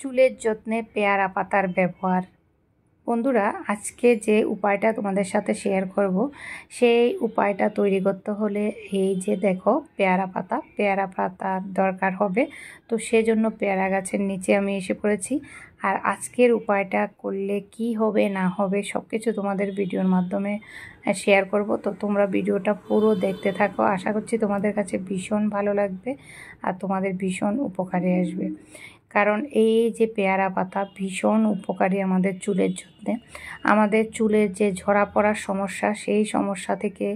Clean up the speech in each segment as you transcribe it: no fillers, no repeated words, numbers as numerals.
চুলের যত্নে পেয়ারা পাতার ব্যবহার। বন্ধুরা, আজকে যে উপায়টা তোমাদের সাথে শেয়ার করব, সেই উপায়টা তৈরি করতে হলে এই যে দেখো পেয়ারা পাতার দরকার হবে। তো সেজন্য পেয়ারা গাছের নিচে আমি এসে পড়েছি। আর আজকের উপায়টা করলে কি হবে না হবে সব কিছু তোমাদের ভিডিওর মাধ্যমে শেয়ার করব। তো তোমরা ভিডিওটা পুরো দেখতে থাকো, আশা করছি তোমাদের কাছে ভীষণ ভালো লাগবে আর তোমাদের ভীষণ উপকারে আসবে। কারণ এই যে পেয়ারা পাতা ভীষণ উপকারী আমাদের চুলের যত্নে। আমাদের চুলের যে ঝরা পড়ার সমস্যা, সেই সমস্যা থেকে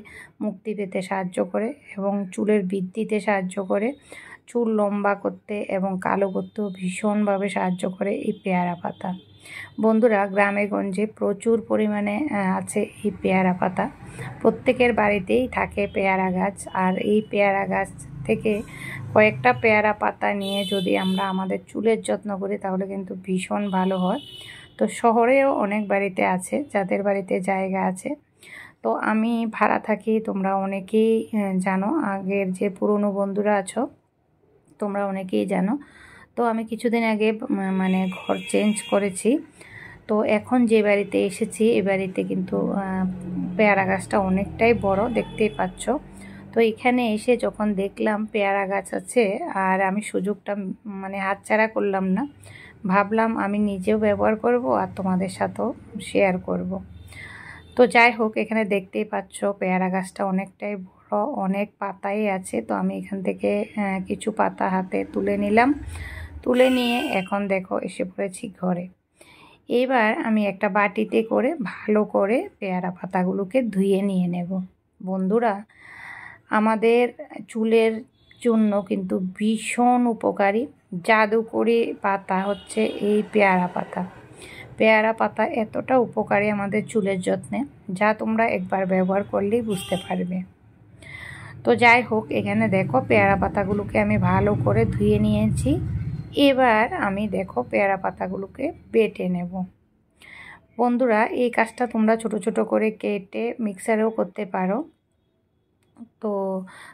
মুক্তি পেতে সাহায্য করে এবং চুলের বৃদ্ধিতে সাহায্য করে, চুল লম্বা করতে এবং কালো করতেও ভীষণভাবে সাহায্য করে এই পেয়ারা পাতা। বন্ধুরা, গ্রামে গঞ্জে প্রচুর পরিমাণে আছে এই পেয়ারা পাতা। প্রত্যেকের বাড়িতেই থাকে পেয়ারা গাছ। আর এই পেয়ারা গাছ থেকে কয়েকটা পেয়ারা পাতা নিয়ে যদি আমরা আমাদের চুলের যত্ন করি তাহলে কিন্তু ভীষণ ভালো হয়। তো শহরেও অনেক বাড়িতে আছে, যাদের বাড়িতে জায়গা আছে। তো আমি ভাড়া থাকি, তোমরা অনেকেই জানো, আগের যে পুরনো বন্ধুরা আছো তোমরা অনেকেই জানো। তো আমি কিছুদিন আগে মানে ঘর চেঞ্জ করেছি। তো এখন যে বাড়িতে এসেছি এ বাড়িতে কিন্তু পেয়ারা গাছটা অনেকটাই বড়, দেখতেই পাচ্ছ। তো এখানে এসে যখন দেখলাম পেয়ারা গাছ আছে, আর আমি সুযোগটা মানে হাতছাড়া করলাম না, ভাবলাম আমি নিজেও ব্যবহার করব আর তোমাদের সাথেও শেয়ার করব। তো যাই হোক, এখানে দেখতেই পাচ্ছ পেয়ারা গাছটা অনেকটাই বড়, অনেক পাতাই আছে। তো আমি এখান থেকে কিছু পাতা হাতে তুলে নিলাম। তুলে নিয়ে এখন দেখো এসে পড়েছি ঘরে। এবার আমি একটা বাটিতে করে ভালো করে পেয়ারা পাতাগুলোকে ধুয়ে নিয়ে নেব। বন্ধুরা, আমাদের চুলের জন্য কিন্তু ভীষণ উপকারী জাদুকরি পাতা হচ্ছে এই পেয়ারা পাতা। পেয়ারা পাতা এতটা উপকারী আমাদের চুলের যত্নে, যা তোমরা একবার ব্যবহার করলেই বুঝতে পারবে। তো যাই হোক, এখানে দেখো পেয়ারা পাতাগুলোকে আমি ভালো করে ধুয়ে নিয়েছি। এবার আমি দেখো পেয়ারা পাতাগুলোকে বেটে নেব। বন্ধুরা, এই কাজটা তোমরা ছোট ছোট করে কেটে মিক্সারেও করতে পারো। তো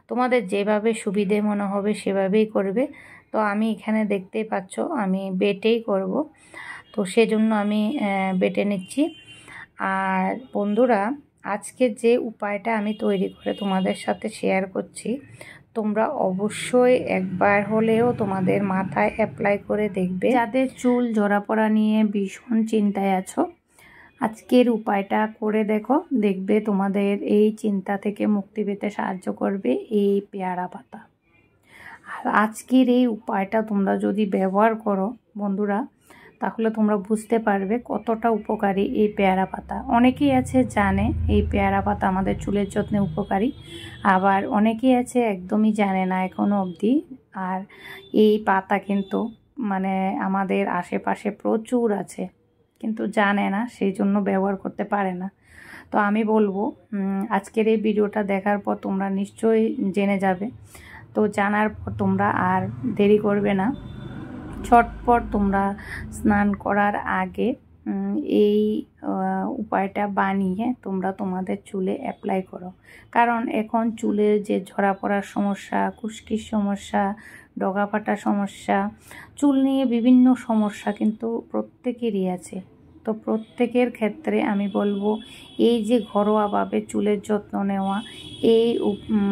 তোমাদের যেভাবে সুবিধে মনে হবে সেভাবেই করবে। তো আমি এখানে দেখতেই পাচ্ছ আমি বেটেই করব। তো সেজন্য আমি বেটে নিচ্ছি। আর বন্ধুরা, আজকে যে উপায়টা আমি তৈরি করে তোমাদের সাথে শেয়ার করছি, তোমরা অবশ্যই একবার হলেও তোমাদের মাথায় অ্যাপ্লাই করে দেখবে। যাদের চুল ঝরা পড়া নিয়ে ভীষণ চিন্তায় আছো, আজকের উপায়টা করে দেখো, দেখবে তোমাদের এই চিন্তা থেকে মুক্তি পেতে সাহায্য করবে এই পেয়ারা পাতা। আর আজকের এই উপায়টা তোমরা যদি ব্যবহার করো বন্ধুরা, তাহলে তোমরা বুঝতে পারবে কতটা উপকারী এই পেয়ারা পাতা। অনেকেই আছে জানে এই পেয়ারা পাতা আমাদের চুলের যত্নে উপকারী, আবার অনেকেই আছে একদমই জানে না এখনও অবধি। আর এই পাতা কিন্তু মানে আমাদের আশেপাশে প্রচুর আছে, কিন্তু জানে না, সেই জন্য ব্যবহার করতে পারে না। তো আমি বলবো আজকের এই ভিডিওটা দেখার পর তোমরা নিশ্চয়ই জেনে যাবে। তো জানার পর তোমরা আর দেরি করবে না, ঝটপট তোমরা স্নান করার আগে এই উপায়টা বানিয়ে তোমরা তোমাদের চুলে অ্যাপ্লাই করো। কারণ এখন চুলের যে ঝরা পড়ার সমস্যা, খুশকির সমস্যা, ডগা ফাটার সমস্যা, চুল নিয়ে বিভিন্ন সমস্যা কিন্তু প্রত্যেকেরই আছে। তো প্রত্যেকের ক্ষেত্রে আমি বলবো এই যে ঘরোয়াভাবে চুলের যত্ন নেওয়া, এই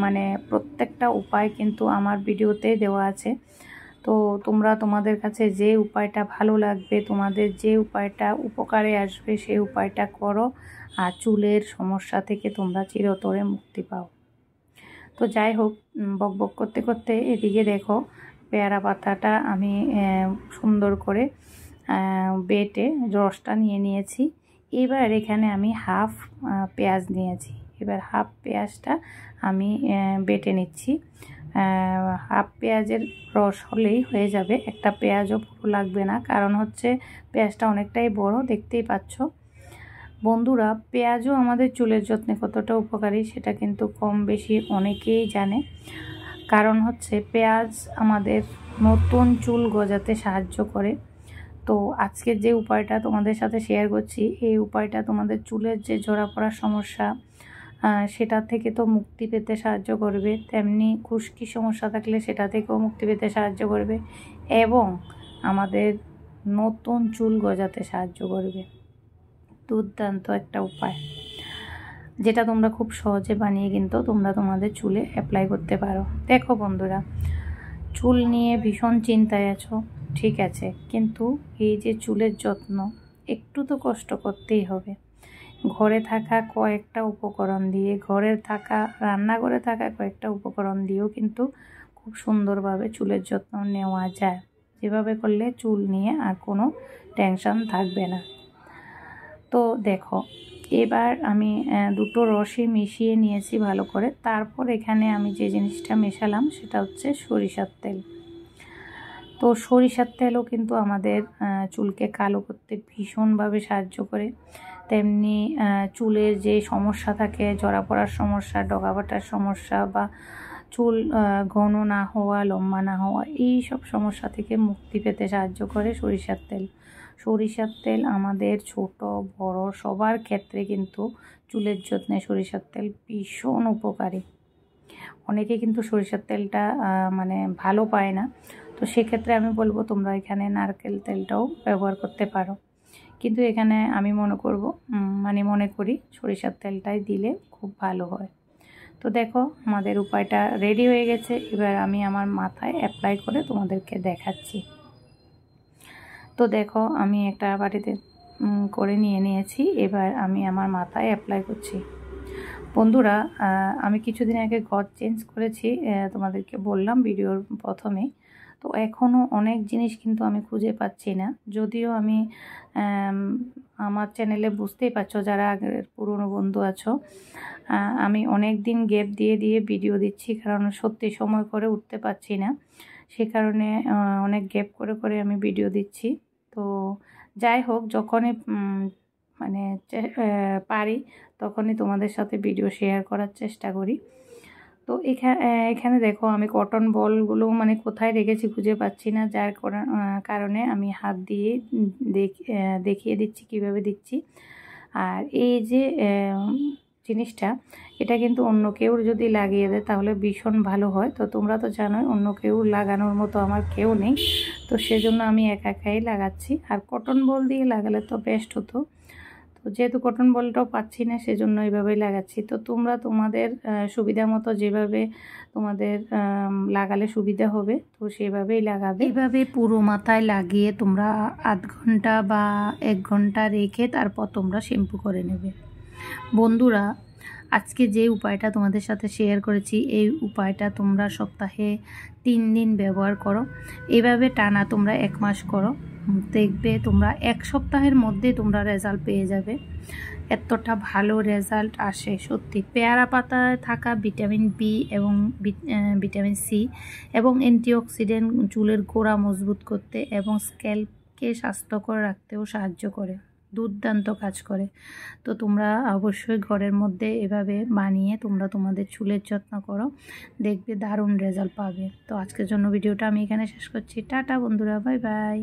মানে প্রত্যেকটা উপায় কিন্তু আমার ভিডিওতে দেওয়া আছে। তো তোমরা তোমাদের কাছে যে উপায়টা ভালো লাগবে, তোমাদের যে উপায়টা উপকারে আসবে সেই উপায়টা করো, আর চুলের সমস্যা থেকে তোমরা চিরতরে মুক্তি পাও। তো যাই হোক, বকবক করতে করতে এদিকে দেখো পেয়ারা পাতাটা আমি সুন্দর করে বেটে রসটা নিয়ে নিয়েছি। এবার এখানে আমি হাফ পেঁয়াজ নিয়েছি। এবার হাফ পেঁয়াজটা আমি বেটে নিচ্ছি। হাফ পেঁয়াজের রস হলেই হয়ে যাবে, একটা পেঁয়াজও পুরো লাগবে না, কারণ হচ্ছে পেঁয়াজটা অনেকটাই বড়, দেখতেই পাচ্ছ। বন্ধুরা, পেঁয়াজও আমাদের চুলের যত্নে কতটা উপকারী সেটা কিন্তু কম বেশি অনেকেই জানে। কারণ হচ্ছে পেঁয়াজ আমাদের নতুন চুল গজাতে সাহায্য করে। তো আজকের যে উপায়টা তোমাদের সাথে শেয়ার করছি, এই উপায়টা তোমাদের চুলের যে ঝরা পড়ার সমস্যা সেটা থেকে তো মুক্তি পেতে সাহায্য করবে, তেমনি খুশকি সমস্যা থাকলে সেটা থেকেও মুক্তি পেতে সাহায্য করবে, এবং আমাদের নতুন চুল গজাতে সাহায্য করবে। দুর্দান্ত একটা উপায়, যেটা তোমরা খুব সহজে বানিয়ে কিন্তু তোমরা তোমাদের চুলে অ্যাপ্লাই করতে পারো। দেখো বন্ধুরা, চুল নিয়ে ভীষণ চিন্তায় আছো, ঠিক আছে, কিন্তু এই যে চুলের যত্ন একটু তো কষ্ট করতেই হবে। ঘরে থাকা কয়েকটা উপকরণ দিয়ে, রান্নাঘরে থাকা কয়েকটা উপকরণ দিয়েও কিন্তু খুব সুন্দরভাবে চুলের যত্ন নেওয়া যায়, যেভাবে করলে চুল নিয়ে আর কোনো টেনশন থাকবে না। তো দেখো, এবার আমি দুটো রসই মিশিয়ে নিয়েছি ভালো করে। তারপর এখানে আমি যে জিনিসটা মেশালাম সেটা হচ্ছে সরিষার তেল। তো সরিষার তেলও কিন্তু আমাদের চুলকে কালো করতে ভীষণভাবে সাহায্য করে। তেমনি চুলের যে সমস্যা থাকে, জড়া পড়ার সমস্যা, ডগা বাটার সমস্যা বা চুল ঘন না হওয়া, লম্বা না হওয়া, এই সব সমস্যা থেকে মুক্তি পেতে সাহায্য করে সরিষার তেল। সরিষার তেল আমাদের ছোট বড় সবার ক্ষেত্রে কিন্তু চুলের যত্নে সরিষার তেল ভীষণ উপকারী। অনেকে কিন্তু সরিষার তেলটা মানে ভালো পায় না, তো সেক্ষেত্রে আমি বলবো তোমরা এখানে নারকেল তেলটাও ব্যবহার করতে পারো, কিন্তু এখানে আমি মনে করি সরিষার তেলটাই দিলে খুব ভালো হয়। তো দেখো, আমাদের উপায়টা রেডি হয়ে গেছে। এবার আমি আমার মাথায় অ্যাপ্লাই করে তোমাদেরকে দেখাচ্ছি। তো দেখো, আমি একটা বাটিতে করে নিয়েছি। এবার আমি আমার মাথায় অ্যাপ্লাই করছি। বন্ধুরা, আমি কিছুদিন আগে ঘর চেঞ্জ করেছি, তোমাদেরকে বললাম ভিডিওর প্রথমে। তো এখনও অনেক জিনিস কিন্তু আমি খুঁজে পাচ্ছি না, যদিও আমি আমার চ্যানেলে বুঝতেই পারছো যারা আগের পুরনো বন্ধু আছো, আমি অনেক দিন গ্যাপ দিয়ে ভিডিও দিচ্ছি, কারণ সত্যি সময় করে উঠতে পারছি না, সে কারণে অনেক গ্যাপ করে আমি ভিডিও দিচ্ছি। তো যাই হোক, যখনই মানে পারি তখনই তোমাদের সাথে ভিডিও শেয়ার করার চেষ্টা করি। তো এখানে দেখো, আমি কটন বলগুলো মানে কোথায় রেখেছি খুঁজে পাচ্ছি না, যার কারণে আমি হাত দিয়ে দেখিয়ে দিচ্ছি কিভাবে দিচ্ছি। আর এই যে জিনিসটা, এটা কিন্তু অন্য কেউ যদি লাগিয়ে দেয় তাহলে ভীষণ ভালো হয়। তো তোমরা তো জানোই অন্য কেউ লাগানোর মতো আমার কেউ নেই, তো সেজন্য আমি একাই লাগাচ্ছি। আর কটন বল দিয়ে লাগালে তো বেস্ট হতো, তো যেহেতু কটন বলটাও পাচ্ছি না সেজন্য এইভাবেই লাগাচ্ছি। তো তোমরা তোমাদের সুবিধা মতো যেভাবে তোমাদের লাগালে সুবিধা হবে তো সেভাবেই লাগাবে। এইভাবে পুরো মাথায় লাগিয়ে তোমরা আধ ঘন্টা বা 1 ঘন্টা রেখে তারপর তোমরা শ্যাম্পু করে নেবে। বন্ধুরা, আজকে যে উপায়টা তোমাদের সাথে শেয়ার করেছি, এই উপায়টা তোমরা সপ্তাহে 3 দিন ব্যবহার করো। এভাবে টানা তোমরা 1 মাস করো, দেখবে তোমরা 1 সপ্তাহের মধ্যে তোমরা রেজাল্ট পেয়ে যাবে। এতটা ভালো রেজাল্ট আসে সত্যি। পেয়ারা পাতায় থাকা ভিটামিন বি এবং ভিটামিন সি এবং অ্যান্টিঅক্সিডেন্ট চুলের গোড়া মজবুত করতে এবং স্ক্যাল্পকে স্বাস্থ্যকর রাখতেও সাহায্য করে, দুর্দান্ত কাজ করে। তো তোমরা অবশ্যই ঘরের মধ্যে এভাবে বানিয়ে তোমরা তোমাদের চুলের যত্ন করো, দেখবে দারুণ রেজাল্ট পাবে। তো আজকের জন্য ভিডিওটা আমি এখানে শেষ করছি। টাটা বন্ধুরা, বাই বাই।